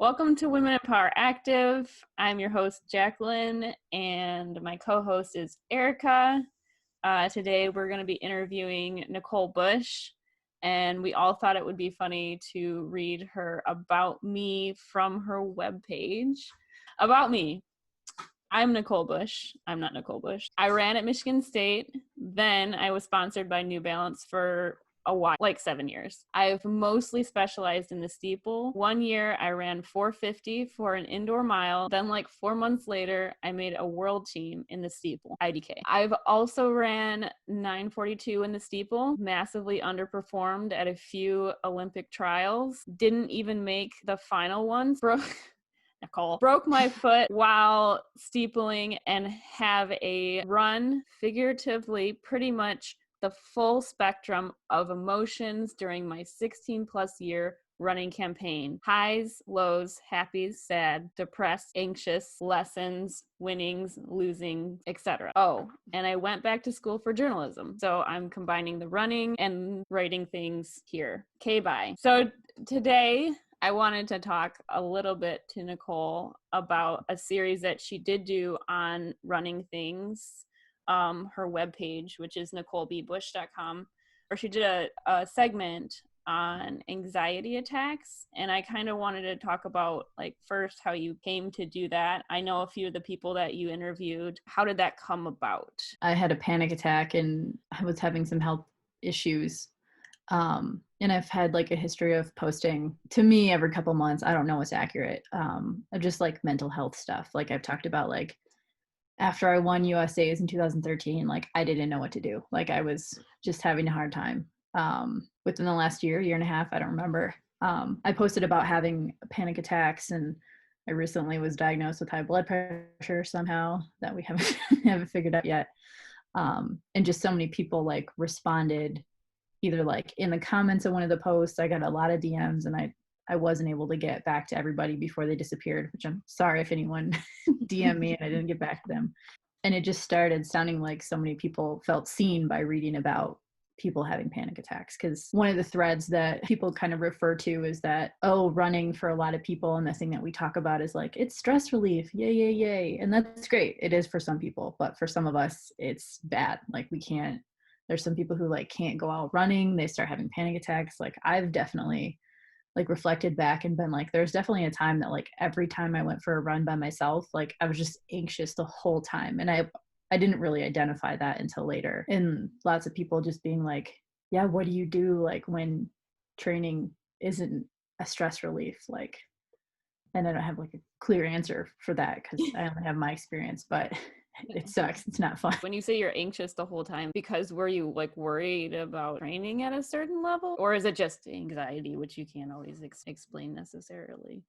Welcome to Women in Power Active. I'm your host, Jacqueline, and my co-host is Erica. Today, we're going to be interviewing Nicole Bush, and we all thought it would be funny to read her About Me from her webpage. About me. I'm Nicole Bush. I'm not Nicole Bush. I ran at Michigan State. Then I was sponsored by New Balance for a while, like 7 years. I've mostly specialized in the steeple. 1 year I ran 450 for an indoor mile. Then like 4 months later, I made a world team in the steeple, IDK. I've also ran 942 in the steeple, massively underperformed at a few Olympic trials. Didn't even make the final ones. Nicole broke my foot while steepling and have a run, figuratively, pretty much the full spectrum of emotions during my 16 plus year running campaign. Highs, lows, happies, sad, depressed, anxious, lessons, winnings, losing, etc. Oh, and I went back to school for journalism. So I'm combining the running and writing things here. Okay, bye. So today I wanted to talk a little bit to Nicole about a series that she did do on running things, her webpage, which is NicoleBBush.com, where she did a segment on anxiety attacks. And I kind of wanted to talk about, like, first, how you came to do that. I know a few of the people that you interviewed. How did that come about? I had a panic attack and I was having some health issues. And I've had like a history of posting to me every couple months. I don't know what's accurate. Of just like mental health stuff. Like I've talked about, like after I won USA's in 2013, like I didn't know what to do. Like I was just having a hard time. Within the last year and a half, I don't remember. I posted about having panic attacks, and I recently was diagnosed with high blood pressure somehow that we haven't figured out yet. And just so many people like responded either like in the comments of one of the posts. I got a lot of DMs, and I wasn't able to get back to everybody before they disappeared, which I'm sorry if anyone DM me and I didn't get back to them. And it just started sounding like so many people felt seen by reading about people having panic attacks. Because one of the threads that people kind of refer to is that, oh, running for a lot of people, and the thing that we talk about is like, it's stress relief, yay, yay, yay. And that's great. It is for some people, but for some of us, it's bad. Like we can't, there's some people who like can't go out running. They start having panic attacks. Like I've definitely like reflected back and been like, there's definitely a time that like every time I went for a run by myself, like I was just anxious the whole time. And I didn't really identify that until later. And lots of people just being like, yeah, what do you do like when training isn't a stress relief? Like, and I don't have like a clear answer for that because I only have my experience, but it sucks. It's not fun. When you say you're anxious the whole time, because were you like worried about training at a certain level, or is it just anxiety, which you can't always explain necessarily?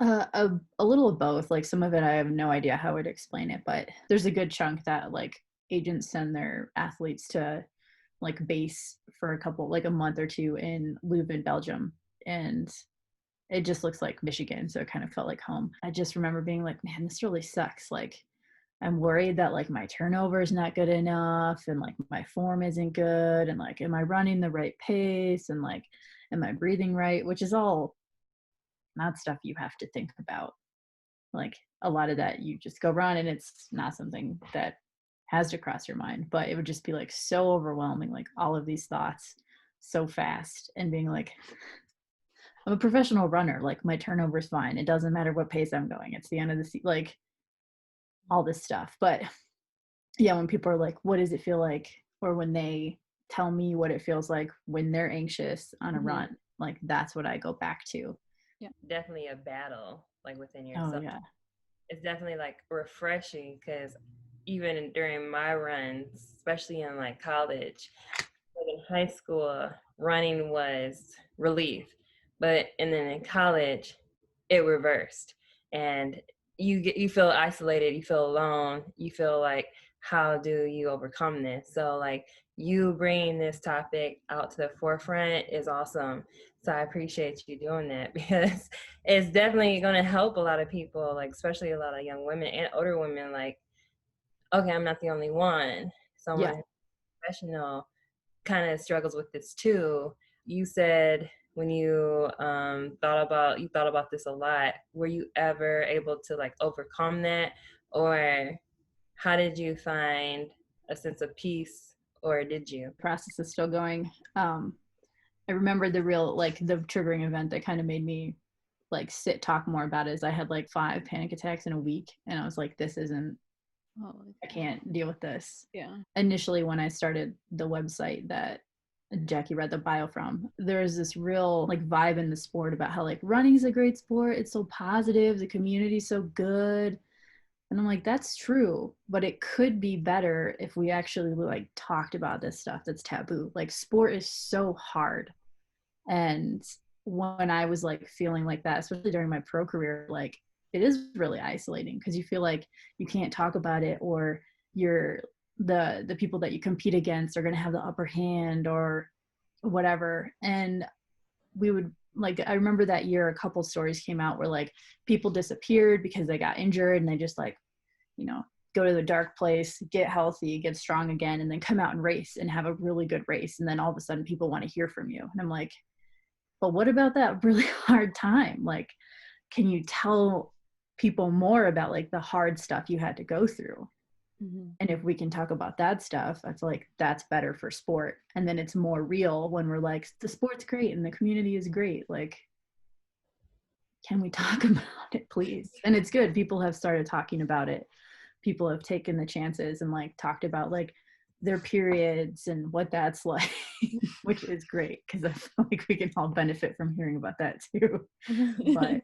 A little of both. Like some of it, I have no idea how I'd explain it, but there's a good chunk that like agents send their athletes to like base for like a month or two in Leuven, Belgium. And it just looks like Michigan. So it kind of felt like home. I just remember being like, man, this really sucks. Like I'm worried that like my turnover is not good enough, and like my form isn't good, and like am I running the right pace, and like am I breathing right, which is all not stuff you have to think about. Like a lot of that you just go run and it's not something that has to cross your mind, but it would just be like so overwhelming, like all of these thoughts so fast, and being like, I'm a professional runner, like my turnover is fine, it doesn't matter what pace I'm going, it's the end of the like all this stuff. But yeah, when people are like, what does it feel like, or when they tell me what it feels like when they're anxious on a run, like that's what I go back to. Yeah, definitely a battle like within Oh yourself. yeah. It's definitely like refreshing because even during my runs, especially in like college, like in high school, running was relief, and then in college, it reversed, and you feel isolated, you feel alone, you feel like, how do you overcome this? So like you bringing this topic out to the forefront is awesome. So I appreciate you doing that because it's definitely going to help a lot of people, like especially a lot of young women and older women. Like, okay, I'm not the only one. Someone Yeah. professional kind of struggles with this too. You said when you thought about this a lot, were you ever able to like overcome that, or how did you find a sense of peace, or did you? The process is still going. I remember the triggering event that kind of made me like talk more about it is I had like 5 panic attacks in a week, and I was like, this isn't, I can't deal with this. Yeah. Initially, when I started the website that Jackie read the bio from, there's this real like vibe in the sport about how like running's a great sport. It's so positive. The community's so good. And I'm like, that's true, but it could be better if we actually like talked about this stuff that's taboo. Like sport is so hard. And when I was like feeling like that, especially during my pro career, like it is really isolating because you feel like you can't talk about it, or you're the people that you compete against are going to have the upper hand or whatever. And we would like, I remember that year a couple stories came out where like people disappeared because they got injured, and they just like, you know, go to the dark place, get healthy, get strong again, and then come out and race and have a really good race. And then all of a sudden people want to hear from you. And I'm like, but what about that really hard time? Like, can you tell people more about like the hard stuff you had to go through? Mm-hmm. And if we can talk about that stuff, I feel like that's better for sport. And then it's more real when we're like, the sport's great and the community is great. Like, can we talk about it, please? And it's good. People have started talking about it. People have taken the chances and like talked about like their periods and what that's like, which is great because I feel like we can all benefit from hearing about that too. But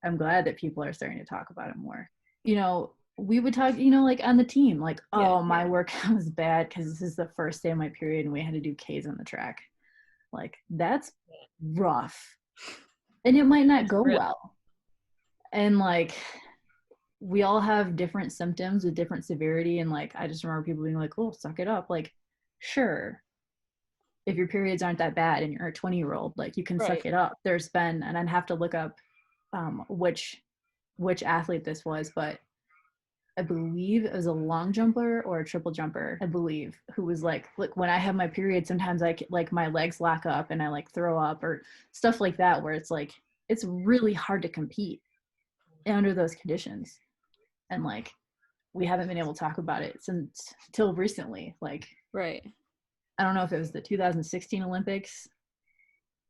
I'm glad that people are starting to talk about it more. You know, we would talk, you know, like on the team, like, oh, my workout was bad because this is the first day of my period and we had to do Ks on the track. Like, that's rough. And it might not go well. And like, we all have different symptoms with different severity. And like, I just remember people being like, oh, suck it up. Like, sure, if your periods aren't that bad and you're a 20-year-old, like you can suck it up. There's been, and I'd have to look up which athlete this was, but I believe it was a long jumper or a triple jumper, I believe, who was like, look, when I have my period, sometimes I like my legs lock up and I like throw up or stuff like that, where it's like, it's really hard to compete under those conditions. And like, we haven't been able to talk about it since till recently. Like, right. I don't know if it was the 2016 Olympics,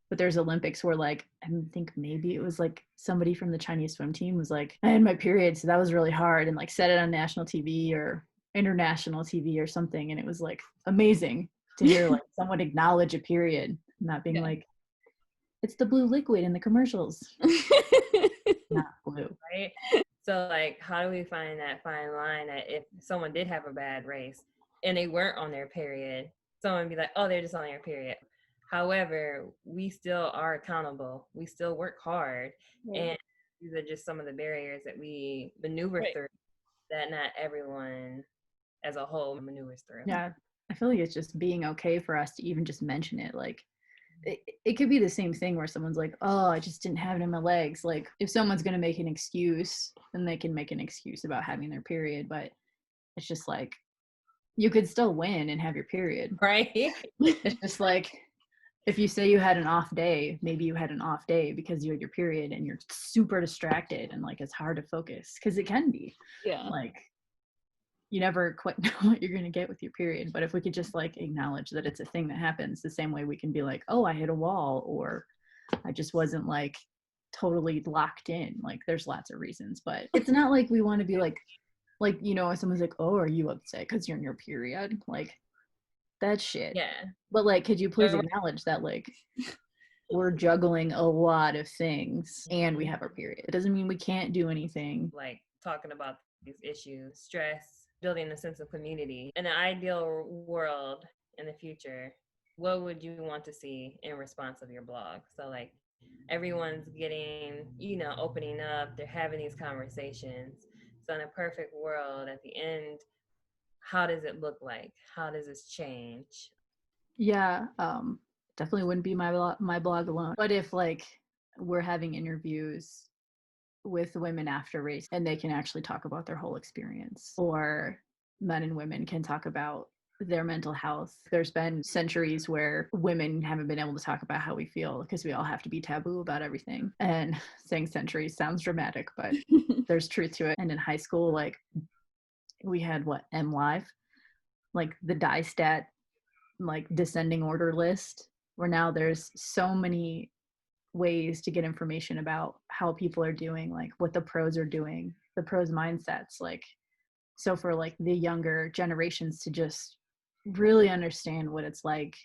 but there's Olympics where like, I think maybe it was like somebody from the Chinese swim team was like, I had my period, so that was really hard, and like said it on national TV or international TV or something. And it was like amazing to hear like someone acknowledge a period, not being like, it's the blue liquid in the commercials. Not blue. Right? So like, how do we find that fine line that if someone did have a bad race and they weren't on their period, someone would be like, oh, they're just on their period. However, we still are accountable. We still work hard. And these are just some of the barriers that we maneuver through that not everyone as a whole maneuvers through. Yeah. I feel like it's just being okay for us to even just mention it. Like, it could be the same thing where someone's like, oh, I just didn't have it in my legs. Like, if someone's going to make an excuse, then they can make an excuse about having their period. But it's just like, you could still win and have your period. Right? It's just like, if you say you had an off day, maybe you had an off day because you had your period and you're super distracted and like it's hard to focus, because it can be. Yeah. Like, you never quite know what you're going to get with your period. But if we could just like acknowledge that it's a thing that happens, the same way we can be like, oh, I hit a wall, or I just wasn't like totally locked in. Like, there's lots of reasons, but it's not like we want to be like, you know, if someone's like, oh, are you upset because you're in your period? Like, that's shit. Yeah. But like, could you please acknowledge that like we're juggling a lot of things and we have our period? It doesn't mean we can't do anything. Like, talking about these issues, stress, building a sense of community. In an ideal world in the future, what would you want to see in response of your blog? So like, everyone's getting, you know, opening up, they're having these conversations. So in a perfect world, at the end, how does it look like? How does this change? Yeah, definitely wouldn't be my blog alone. But if like we're having interviews with women after race and they can actually talk about their whole experience, or men and women can talk about their mental health. There's been centuries where women haven't been able to talk about how we feel because we all have to be taboo about everything. And saying centuries sounds dramatic, but there's truth to it. And in high school, like we had what, M Live, like the die stat, like descending order list, where now there's so many ways to get information about how people are doing, like what the pros are doing, the pros mindsets, like so for like the younger generations to just really understand what it's like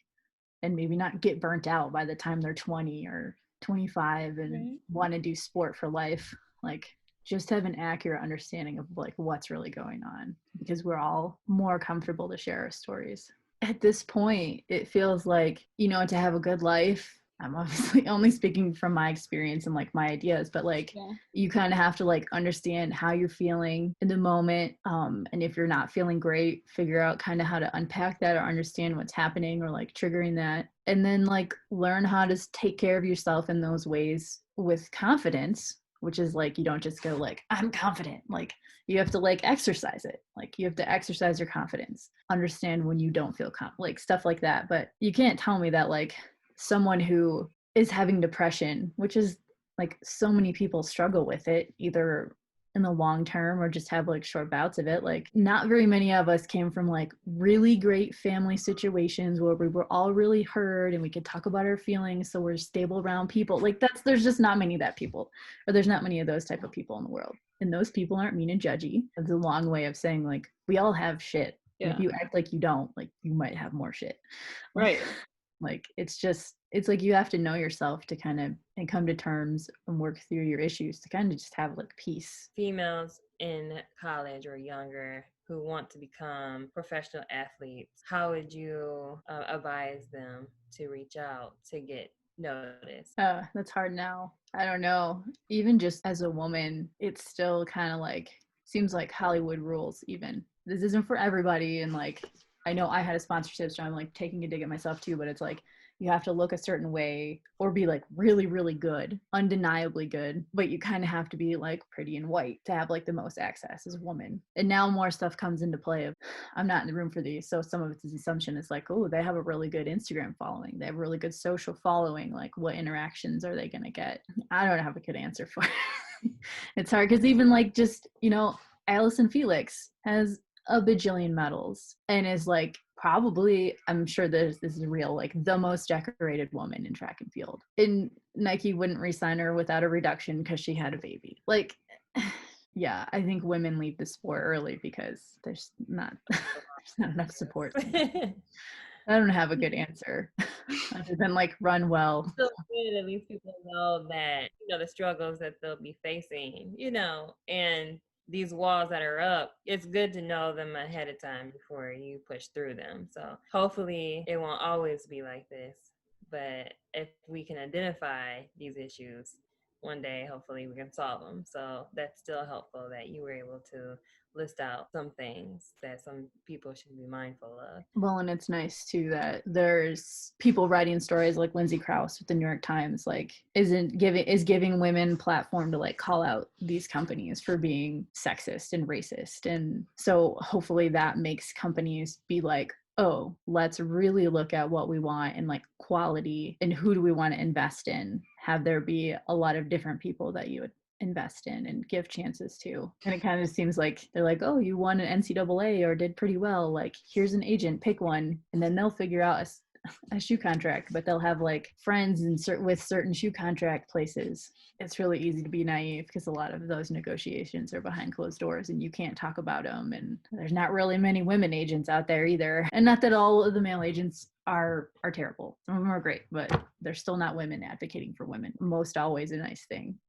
and maybe not get burnt out by the time they're 20 or 25 and want to do sport for life, like just have an accurate understanding of like what's really going on, because we're all more comfortable to share our stories. At this point, it feels like, you know, to have a good life, I'm obviously only speaking from my experience and like my ideas, but like you kind of have to like understand how you're feeling in the moment. And if you're not feeling great, figure out kind of how to unpack that or understand what's happening or like triggering that. And then like learn how to take care of yourself in those ways with confidence, which is like, you don't just go like, I'm confident. Like you have to like exercise it. Like you have to exercise your confidence, understand when you don't feel like stuff like that. But you can't tell me that like someone who is having depression, which is like so many people struggle with it, either in the long term or just have like short bouts of it. Like not very many of us came from like really great family situations where we were all really heard and we could talk about our feelings, so we're stable around people. Like there's just not many of that people, or there's not many of those type of people in the world. And those people aren't mean and judgy. It's a long way of saying like we all have shit. And if you act like you don't, like you might have more shit. Right. Like it's like you have to know yourself to kind of and come to terms and work through your issues to kind of just have like peace. Females in college or younger who want to become professional athletes, how would you advise them to reach out to get noticed? That's hard now. I don't know. Even just as a woman, it's still kind of like seems like Hollywood rules. Even this isn't for everybody, and like I know I had a sponsorship, so I'm like taking a dig at myself too, but it's like you have to look a certain way or be like really, really good, undeniably good, but you kind of have to be like pretty and white to have like the most access as a woman. And now more stuff comes into play of I'm not in the room for these, so some of it's assumption is like, oh, they have a really good Instagram following, they have a really good social following, like what interactions are they gonna get? I don't have a good answer for it. It's hard because even like just, you know, Allison Felix has a bajillion medals and is like probably, I'm sure this is real, like the most decorated woman in track and field. And Nike wouldn't re-sign her without a reduction because she had a baby. Like, yeah, I think women leave the sport early because there's not enough support. I don't have a good answer other than like run well. So good, at least people know that, you know, the struggles that they'll be facing, you know, and these walls that are up, it's good to know them ahead of time before you push through them. So hopefully it won't always be like this, but if we can identify these issues one day, hopefully we can solve them. So that's still helpful that you were able to list out some things that some people should be mindful of. Well, and it's nice too that there's people writing stories like Lindsay Krause with the New York Times, like is giving women platform to like call out these companies for being sexist and racist. And so hopefully that makes companies be like, oh, let's really look at what we want and like quality and who do we want to invest in. Have there be a lot of different people that you would invest in and give chances to. And it kind of seems like they're like, oh, you won an NCAA or did pretty well, like here's an agent, pick one, and then they'll figure out a shoe contract, but they'll have like friends with certain shoe contract places. It's really easy to be naive because a lot of those negotiations are behind closed doors and you can't talk about them, and there's not really many women agents out there either. And not that all of the male agents are terrible. Some of them are great, but they're still not women advocating for women. Most always a nice thing.